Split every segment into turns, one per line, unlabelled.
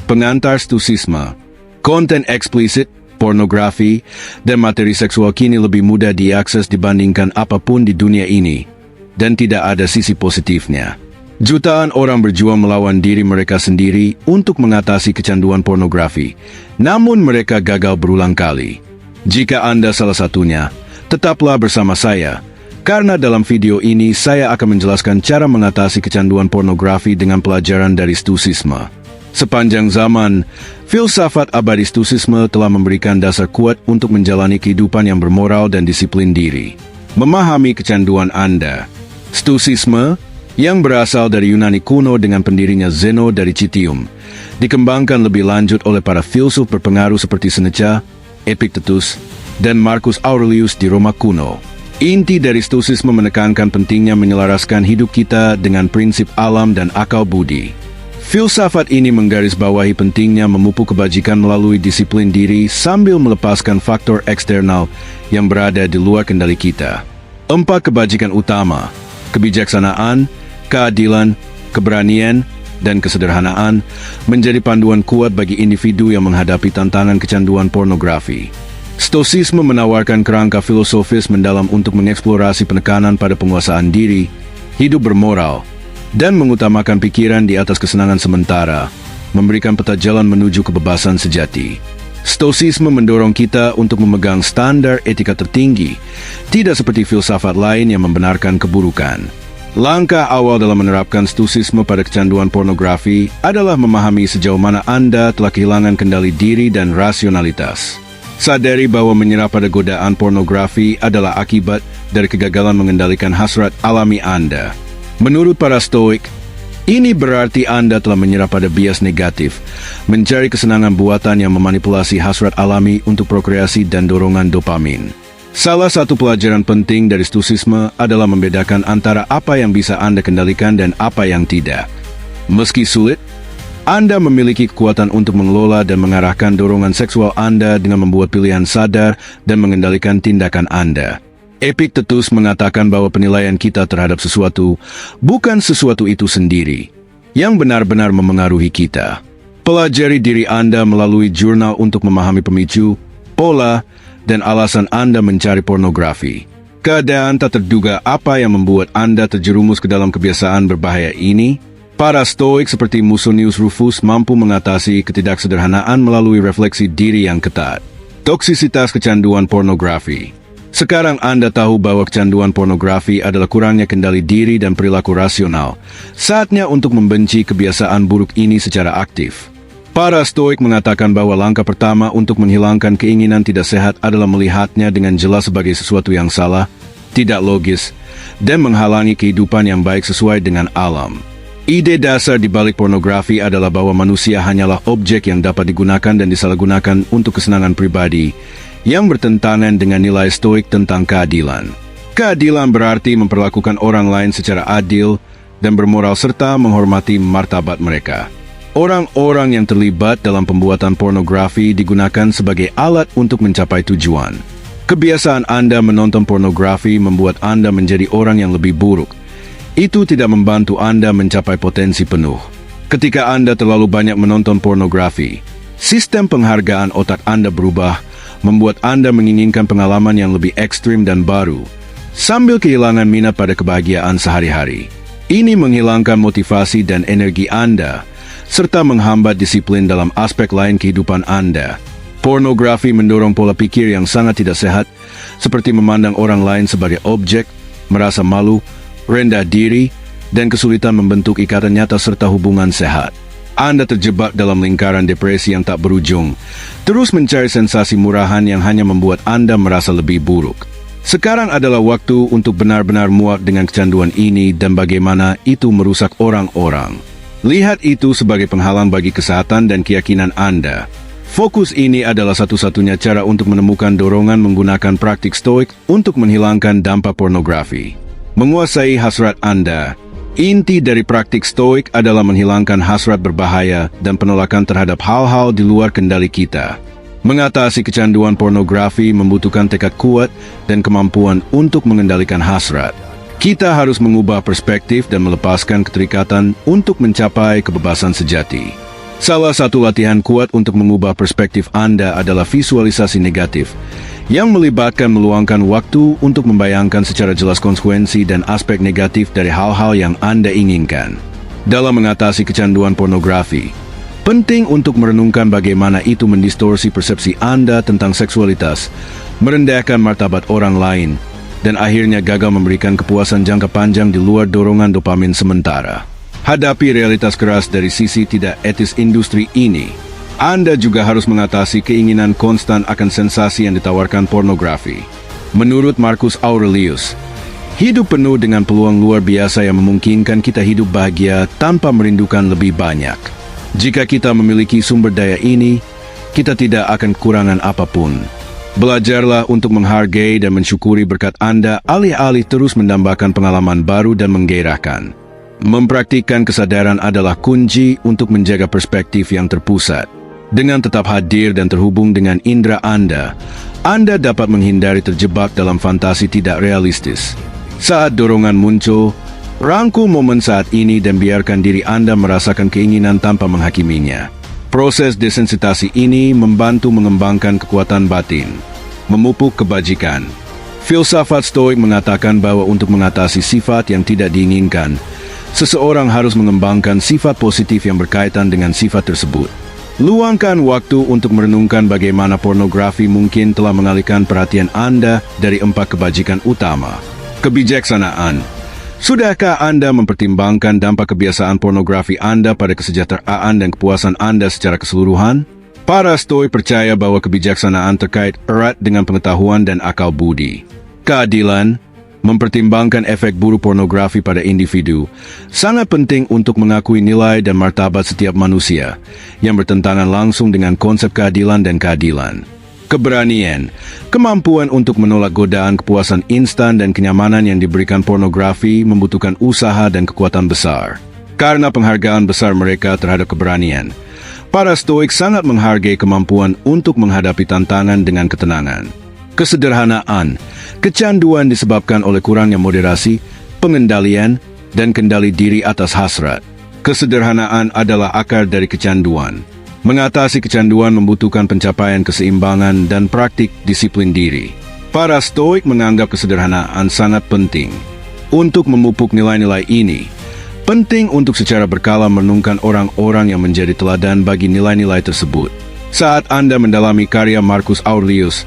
Pengantar Stoicisme. Konten eksplisit, pornografi, dan materi seksual kini lebih mudah diakses dibandingkan apapun di dunia ini, dan tidak ada sisi positifnya. Jutaan orang berjuang melawan diri mereka sendiri untuk mengatasi kecanduan pornografi, namun mereka gagal berulang kali. Jika Anda salah satunya, tetaplah bersama saya, karena dalam video ini saya akan menjelaskan cara mengatasi kecanduan pornografi dengan pelajaran dari Stoicisme. Sepanjang zaman, filsafat abadi Stoicisme telah memberikan dasar kuat untuk menjalani kehidupan yang bermoral dan disiplin diri. Memahami kecanduan Anda. Stoicisme, yang berasal dari Yunani kuno dengan pendirinya Zeno dari Citium, dikembangkan lebih lanjut oleh para filsuf berpengaruh seperti Seneca, Epictetus, dan Marcus Aurelius di Roma kuno. Inti dari Stoicisme menekankan pentingnya menyelaraskan hidup kita dengan prinsip alam dan akal budi. Filsafat ini menggarisbawahi pentingnya memupuk kebajikan melalui disiplin diri sambil melepaskan faktor eksternal yang berada di luar kendali kita. 4 kebajikan utama: kebijaksanaan, keadilan, keberanian, dan kesederhanaan menjadi panduan kuat bagi individu yang menghadapi tantangan kecanduan pornografi. Stoicisme menawarkan kerangka filosofis mendalam untuk mengeksplorasi penekanan pada penguasaan diri, hidup bermoral, dan mengutamakan pikiran di atas kesenangan sementara, memberikan peta jalan menuju kebebasan sejati. Stoicisme mendorong kita untuk memegang standar etika tertinggi, tidak seperti filsafat lain yang membenarkan keburukan. Langkah awal dalam menerapkan Stoicisme pada kecanduan pornografi adalah memahami sejauh mana Anda telah kehilangan kendali diri dan rasionalitas. Sadari bahwa menyerah pada godaan pornografi adalah akibat dari kegagalan mengendalikan hasrat alami Anda. Menurut para Stoik, ini berarti Anda telah menyerah pada bias negatif, mencari kesenangan buatan yang memanipulasi hasrat alami untuk prokreasi dan dorongan dopamin. Salah satu pelajaran penting dari Stoicisme adalah membedakan antara apa yang bisa Anda kendalikan dan apa yang tidak. Meski sulit, Anda memiliki kekuatan untuk mengelola dan mengarahkan dorongan seksual Anda dengan membuat pilihan sadar dan mengendalikan tindakan Anda. Epictetus mengatakan bahwa penilaian kita terhadap sesuatu bukan sesuatu itu sendiri yang benar-benar memengaruhi kita. Pelajari diri Anda melalui jurnal untuk memahami pemicu, pola, dan alasan Anda mencari pornografi. Keadaan tak terduga apa yang membuat Anda terjerumus ke dalam kebiasaan berbahaya ini? Para Stoik seperti Musonius Rufus mampu mengatasi ketidaksederhanaan melalui refleksi diri yang ketat. Toksisitas kecanduan pornografi. Sekarang Anda tahu bahwa kecanduan pornografi adalah kurangnya kendali diri dan perilaku rasional. Saatnya untuk membenci kebiasaan buruk ini secara aktif. Para Stoik mengatakan bahwa langkah pertama untuk menghilangkan keinginan tidak sehat adalah melihatnya dengan jelas sebagai sesuatu yang salah, tidak logis, dan menghalangi kehidupan yang baik sesuai dengan alam. Ide dasar di balik pornografi adalah bahwa manusia hanyalah objek yang dapat digunakan dan disalahgunakan untuk kesenangan pribadi, yang bertentangan dengan nilai Stoik tentang keadilan. Keadilan berarti memperlakukan orang lain secara adil dan bermoral serta menghormati martabat mereka. Orang-orang yang terlibat dalam pembuatan pornografi digunakan sebagai alat untuk mencapai tujuan. Kebiasaan Anda menonton pornografi membuat Anda menjadi orang yang lebih buruk. Itu tidak membantu Anda mencapai potensi penuh. Ketika Anda terlalu banyak menonton pornografi, sistem penghargaan otak Anda berubah, membuat Anda menginginkan pengalaman yang lebih ekstrim dan baru, sambil kehilangan minat pada kebahagiaan sehari-hari. Ini menghilangkan motivasi dan energi Anda, serta menghambat disiplin dalam aspek lain kehidupan Anda. Pornografi mendorong pola pikir yang sangat tidak sehat, seperti memandang orang lain sebagai objek, merasa malu, rendah diri, dan kesulitan membentuk ikatan nyata serta hubungan sehat. Anda terjebak dalam lingkaran depresi yang tak berujung, terus mencari sensasi murahan yang hanya membuat Anda merasa lebih buruk. Sekarang adalah waktu untuk benar-benar muak dengan kecanduan ini dan bagaimana itu merusak orang-orang. Lihat itu sebagai penghalang bagi kesehatan dan keyakinan Anda. Fokus ini adalah satu-satunya cara untuk menemukan dorongan menggunakan praktik Stoik untuk menghilangkan dampak pornografi. Menguasai hasrat Anda. Inti dari praktik Stoik adalah menghilangkan hasrat berbahaya dan penolakan terhadap hal-hal di luar kendali kita. Mengatasi kecanduan pornografi membutuhkan tekad kuat dan kemampuan untuk mengendalikan hasrat. Kita harus mengubah perspektif dan melepaskan keterikatan untuk mencapai kebebasan sejati. Salah satu latihan kuat untuk mengubah perspektif Anda adalah visualisasi negatif, yang melibatkan meluangkan waktu untuk membayangkan secara jelas konsekuensi dan aspek negatif dari hal-hal yang Anda inginkan. Dalam mengatasi kecanduan pornografi, penting untuk merenungkan bagaimana itu mendistorsi persepsi Anda tentang seksualitas, merendahkan martabat orang lain, dan akhirnya gagal memberikan kepuasan jangka panjang di luar dorongan dopamin sementara. Hadapi realitas keras dari sisi tidak etis industri ini. Anda juga harus mengatasi keinginan konstan akan sensasi yang ditawarkan pornografi. Menurut Marcus Aurelius, hidup penuh dengan peluang luar biasa yang memungkinkan kita hidup bahagia tanpa merindukan lebih banyak. Jika kita memiliki sumber daya ini, kita tidak akan kekurangan apapun. Belajarlah untuk menghargai dan mensyukuri berkat Anda alih-alih terus mendambakan pengalaman baru dan menggairahkan. Mempraktikkan kesadaran adalah kunci untuk menjaga perspektif yang terpusat. Dengan tetap hadir dan terhubung dengan indera Anda dapat menghindari terjebak dalam fantasi tidak realistis. Saat dorongan muncul, rangkul momen saat ini dan biarkan diri Anda merasakan keinginan tanpa menghakiminya. Proses desensitasi ini membantu mengembangkan kekuatan batin, memupuk kebajikan. Filsafat Stoik mengatakan bahwa untuk mengatasi sifat yang tidak diinginkan, seseorang harus mengembangkan sifat positif yang berkaitan dengan sifat tersebut. Luangkan waktu untuk merenungkan bagaimana pornografi mungkin telah mengalihkan perhatian Anda dari 4 kebajikan utama. Kebijaksanaan. Sudahkah Anda mempertimbangkan dampak kebiasaan pornografi Anda pada kesejahteraan dan kepuasan Anda secara keseluruhan? Para Stoik percaya bahwa kebijaksanaan terkait erat dengan pengetahuan dan akal budi. Keadilan. Mempertimbangkan efek buruk pornografi pada individu sangat penting untuk mengakui nilai dan martabat setiap manusia yang bertentangan langsung dengan konsep keadilan dan keadilan. Keberanian, kemampuan untuk menolak godaan kepuasan instan dan kenyamanan yang diberikan pornografi membutuhkan usaha dan kekuatan besar. Karena penghargaan besar mereka terhadap keberanian, para Stoik sangat menghargai kemampuan untuk menghadapi tantangan dengan ketenangan. Kesederhanaan, kecanduan disebabkan oleh kurangnya moderasi, pengendalian, dan kendali diri atas hasrat. Kesederhanaan adalah akar dari kecanduan. Mengatasi kecanduan membutuhkan pencapaian keseimbangan dan praktik disiplin diri. Para Stoik menganggap kesederhanaan sangat penting. Untuk memupuk nilai-nilai ini, penting untuk secara berkala merenungkan orang-orang yang menjadi teladan bagi nilai-nilai tersebut. Saat Anda mendalami karya Marcus Aurelius,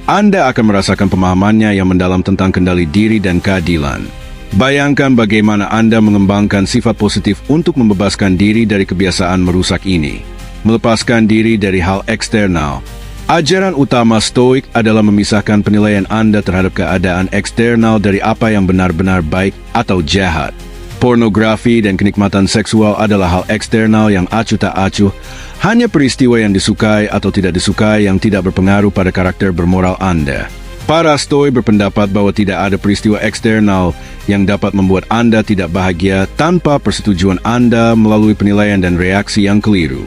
Anda akan merasakan pemahamannya yang mendalam tentang kendali diri dan keadilan. Bayangkan bagaimana Anda mengembangkan sifat positif untuk membebaskan diri dari kebiasaan merusak ini. Melepaskan diri dari hal eksternal. Ajaran utama Stoik adalah memisahkan penilaian Anda terhadap keadaan eksternal dari apa yang benar-benar baik atau jahat. Pornografi dan kenikmatan seksual adalah hal eksternal yang acuh tak acuh, hanya peristiwa yang disukai atau tidak disukai yang tidak berpengaruh pada karakter bermoral Anda. Para Stoik berpendapat bahwa tidak ada peristiwa eksternal yang dapat membuat Anda tidak bahagia tanpa persetujuan Anda melalui penilaian dan reaksi yang keliru.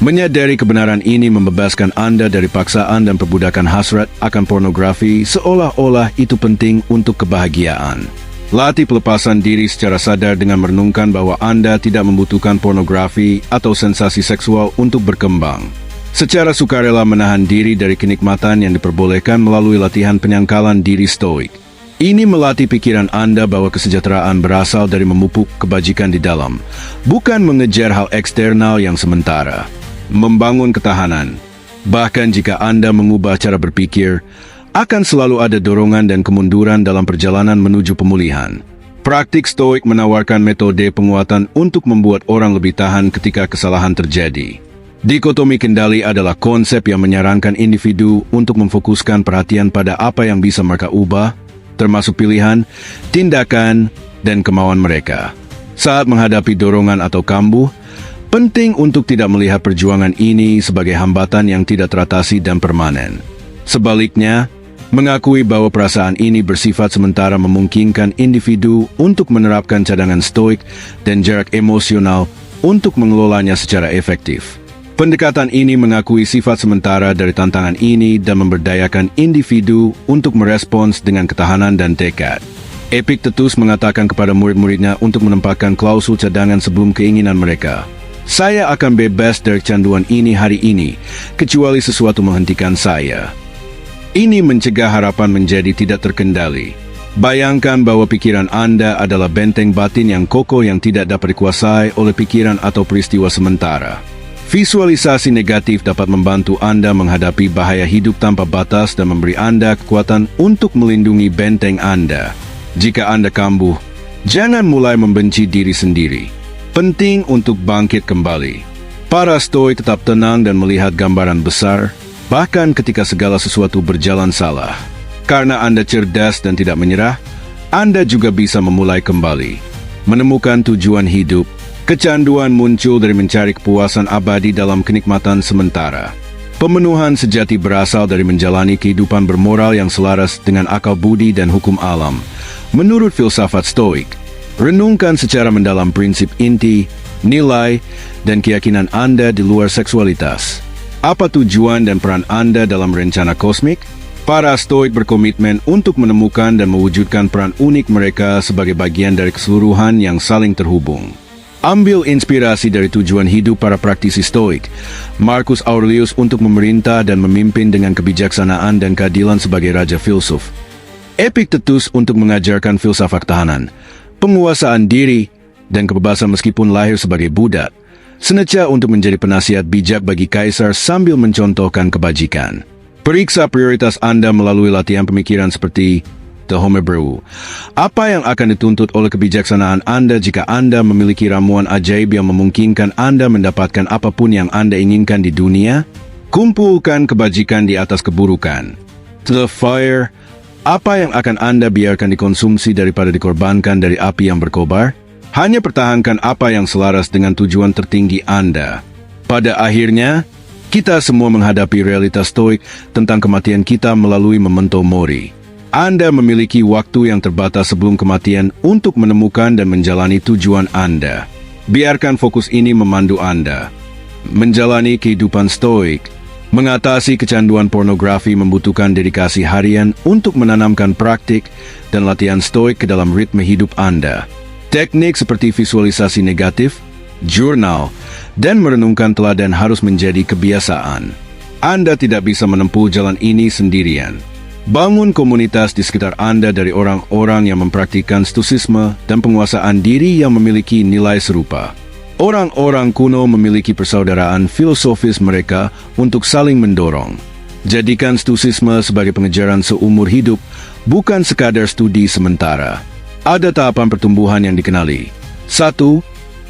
Menyadari kebenaran ini membebaskan Anda dari paksaan dan perbudakan hasrat akan pornografi seolah-olah itu penting untuk kebahagiaan. Latih pelepasan diri secara sadar dengan merenungkan bahwa Anda tidak membutuhkan pornografi atau sensasi seksual untuk berkembang. Secara sukarela menahan diri dari kenikmatan yang diperbolehkan melalui latihan penyangkalan diri Stoik. Ini melatih pikiran Anda bahwa kesejahteraan berasal dari memupuk kebajikan di dalam, bukan mengejar hal eksternal yang sementara. Membangun ketahanan. Bahkan jika Anda mengubah cara berpikir, akan selalu ada dorongan dan kemunduran dalam perjalanan menuju pemulihan. Praktik Stoik menawarkan metode penguatan untuk membuat orang lebih tahan ketika kesalahan terjadi. Dikotomi kendali adalah konsep yang menyarankan individu untuk memfokuskan perhatian pada apa yang bisa mereka ubah, termasuk pilihan, tindakan, dan kemauan mereka. Saat menghadapi dorongan atau kambuh, penting untuk tidak melihat perjuangan ini sebagai hambatan yang tidak teratasi dan permanen. Sebaliknya, mengakui bahwa perasaan ini bersifat sementara memungkinkan individu untuk menerapkan cadangan Stoik dan jarak emosional untuk mengelolanya secara efektif. Pendekatan ini mengakui sifat sementara dari tantangan ini dan memberdayakan individu untuk merespons dengan ketahanan dan tekad. Epictetus mengatakan kepada murid-muridnya untuk menempatkan klausul cadangan sebelum keinginan mereka. Saya akan bebas dari kecanduan ini hari ini, kecuali sesuatu menghentikan saya. Ini mencegah harapan menjadi tidak terkendali. Bayangkan bahwa pikiran Anda adalah benteng batin yang kokoh yang tidak dapat dikuasai oleh pikiran atau peristiwa sementara. Visualisasi negatif dapat membantu Anda menghadapi bahaya hidup tanpa batas dan memberi Anda kekuatan untuk melindungi benteng Anda. Jika Anda kambuh, jangan mulai membenci diri sendiri. Penting untuk bangkit kembali. Para Stoik tetap tenang dan melihat gambaran besar, bahkan ketika segala sesuatu berjalan salah. Karena Anda cerdas dan tidak menyerah, Anda juga bisa memulai kembali. Menemukan tujuan hidup, kecanduan muncul dari mencari kepuasan abadi dalam kenikmatan sementara. Pemenuhan sejati berasal dari menjalani kehidupan bermoral yang selaras dengan akal budi dan hukum alam. Menurut filsafat Stoik, renungkan secara mendalam prinsip inti, nilai, dan keyakinan Anda di luar seksualitas. Apa tujuan dan peran Anda dalam rencana kosmik? Para Stoik berkomitmen untuk menemukan dan mewujudkan peran unik mereka sebagai bagian dari keseluruhan yang saling terhubung. Ambil inspirasi dari tujuan hidup para praktisi Stoik, Marcus Aurelius untuk memerintah dan memimpin dengan kebijaksanaan dan keadilan sebagai raja filsuf. Epictetus untuk mengajarkan filsafat ketahanan, penguasaan diri, dan kebebasan meskipun lahir sebagai budak, Seneca untuk menjadi penasihat bijak bagi kaisar sambil mencontohkan kebajikan. Periksa prioritas Anda melalui latihan pemikiran seperti The Homebrew. Apa yang akan dituntut oleh kebijaksanaan Anda jika Anda memiliki ramuan ajaib yang memungkinkan Anda mendapatkan apapun yang Anda inginkan di dunia? Kumpulkan kebajikan di atas keburukan. The Fire. Apa yang akan Anda biarkan dikonsumsi daripada dikorbankan dari api yang berkobar? Hanya pertahankan apa yang selaras dengan tujuan tertinggi Anda. Pada akhirnya, kita semua menghadapi realitas Stoik tentang kematian kita melalui memento mori. Anda memiliki waktu yang terbatas sebelum kematian untuk menemukan dan menjalani tujuan Anda. Biarkan fokus ini memandu Anda. Menjalani kehidupan Stoik. Mengatasi kecanduan pornografi membutuhkan dedikasi harian untuk menanamkan praktik dan latihan Stoik ke dalam ritme hidup Anda. Teknik seperti visualisasi negatif, jurnal, dan merenungkan teladan harus menjadi kebiasaan. Anda tidak bisa menempuh jalan ini sendirian. Bangun komunitas di sekitar Anda dari orang-orang yang mempraktikkan stoicisme dan penguasaan diri yang memiliki nilai serupa. Orang-orang kuno memiliki persaudaraan filosofis mereka untuk saling mendorong. Jadikan stoicisme sebagai pengejaran seumur hidup, bukan sekadar studi sementara. Ada tahapan pertumbuhan yang dikenali. 1.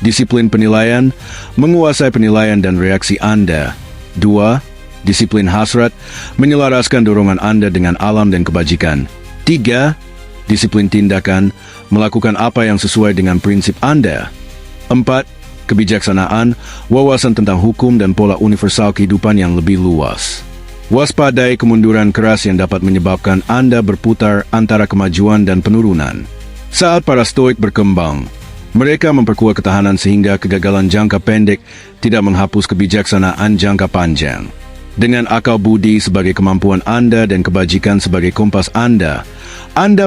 Disiplin penilaian, menguasai penilaian dan reaksi Anda. 2. Disiplin hasrat, menyelaraskan dorongan Anda dengan alam dan kebajikan. 3. Disiplin tindakan, melakukan apa yang sesuai dengan prinsip Anda. 4. Kebijaksanaan, wawasan tentang hukum dan pola universal kehidupan yang lebih luas. Waspadai kemunduran keras yang dapat menyebabkan Anda berputar antara kemajuan dan penurunan. Saat para Stoik berkembang, mereka memperkuat ketahanan sehingga kegagalan jangka pendek tidak menghapus kebijaksanaan jangka panjang. Dengan akal budi sebagai kemampuan Anda dan kebajikan sebagai kompas Anda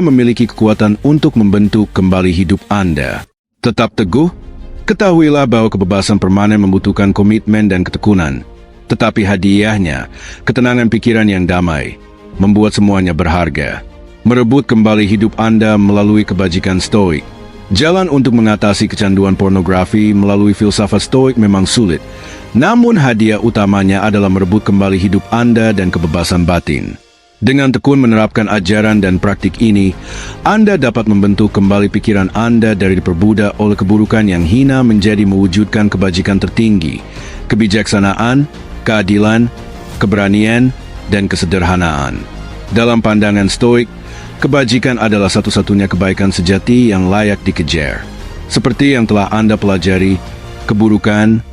memiliki kekuatan untuk membentuk kembali hidup Anda. Tetap teguh. Ketahuilah bahwa kebebasan permanen membutuhkan komitmen dan ketekunan. Tetapi hadiahnya, ketenangan pikiran yang damai, membuat semuanya berharga. Merebut kembali hidup Anda melalui kebajikan Stoik. Jalan untuk mengatasi kecanduan pornografi melalui filsafat Stoik memang sulit. Namun hadiah utamanya adalah merebut kembali hidup Anda dan kebebasan batin. Dengan tekun menerapkan ajaran dan praktik ini, Anda dapat membentuk kembali pikiran Anda dari diperbudak oleh keburukan yang hina menjadi mewujudkan kebajikan tertinggi, kebijaksanaan, keadilan, keberanian, dan kesederhanaan. Dalam pandangan Stoik, kebajikan adalah satu-satunya kebaikan sejati yang layak dikejar. Seperti yang telah Anda pelajari, keburukan,